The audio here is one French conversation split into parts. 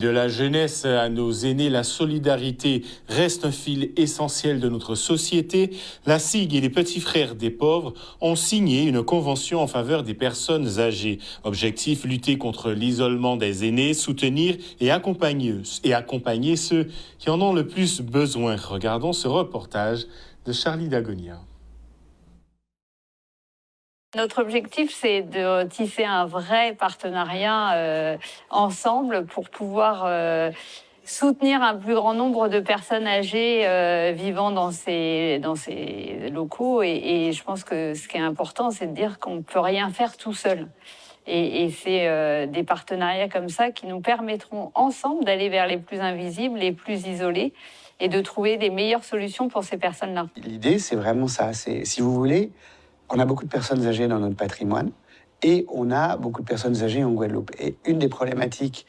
De la jeunesse à nos aînés, la solidarité reste un fil essentiel de notre société. La SIG et les petits frères des pauvres ont signé une convention en faveur des personnes âgées. Objectif, lutter contre l'isolement des aînés, soutenir et accompagner ceux qui en ont le plus besoin. Regardons ce reportage de Charlie Dagonia. Notre objectif, c'est de tisser un vrai partenariat ensemble pour pouvoir soutenir un plus grand nombre de personnes âgées vivant dans ces locaux. Et je pense que ce qui est important, c'est de dire qu'on ne peut rien faire tout seul. Et c'est des partenariats comme ça qui nous permettront ensemble d'aller vers les plus invisibles, les plus isolés, et de trouver des meilleures solutions pour ces personnes-là. L'idée, c'est vraiment ça. C'est, si vous voulez, on a beaucoup de personnes âgées dans notre patrimoine et on a beaucoup de personnes âgées en Guadeloupe. Et une des problématiques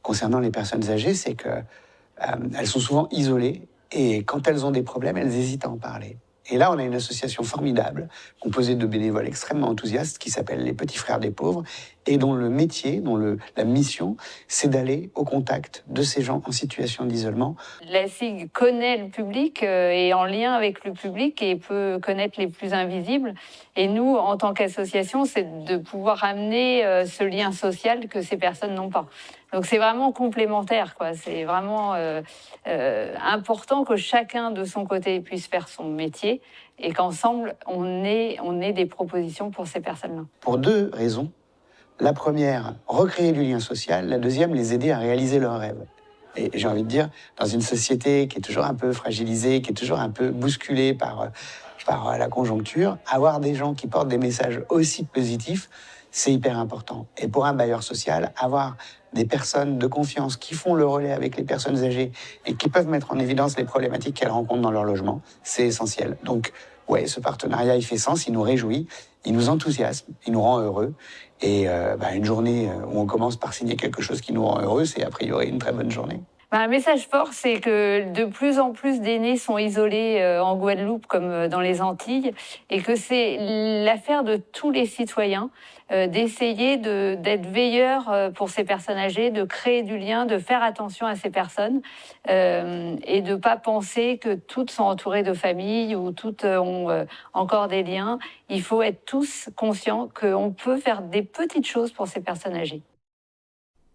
concernant les personnes âgées, c'est qu'elles sont souvent isolées et quand elles ont des problèmes, elles hésitent à en parler. Et là, on a une association formidable, composée de bénévoles extrêmement enthousiastes, qui s'appelle les Petits Frères des Pauvres, et dont le métier, la mission, c'est d'aller au contact de ces gens en situation d'isolement. La SIG connaît le public, est en lien avec le public et peut connaître les plus invisibles. Et nous, en tant qu'association, c'est de pouvoir amener ce lien social que ces personnes n'ont pas. Donc c'est vraiment complémentaire, quoi. C'est vraiment important que chacun de son côté puisse faire son métier et qu'ensemble on ait des propositions pour ces personnes-là. Pour deux raisons. La première, recréer du lien social. La deuxième, les aider à réaliser leurs rêves. Et j'ai envie de dire, dans une société qui est toujours un peu fragilisée, qui est toujours un peu bousculée par la conjoncture, avoir des gens qui portent des messages aussi positifs, c'est hyper important. Et pour un bailleur social, avoir des personnes de confiance qui font le relais avec les personnes âgées et qui peuvent mettre en évidence les problématiques qu'elles rencontrent dans leur logement, c'est essentiel. Donc, ouais, ce partenariat, il fait sens, il nous réjouit, il nous enthousiasme, il nous rend heureux. Et une journée où on commence par signer quelque chose qui nous rend heureux, c'est a priori une très bonne journée. Un message fort, c'est que de plus en plus d'aînés sont isolés en Guadeloupe comme dans les Antilles et que c'est l'affaire de tous les citoyens d'essayer d'être veilleurs pour ces personnes âgées, de créer du lien, de faire attention à ces personnes et de ne pas penser que toutes sont entourées de familles ou toutes ont encore des liens. Il faut être tous conscients qu'on peut faire des petites choses pour ces personnes âgées.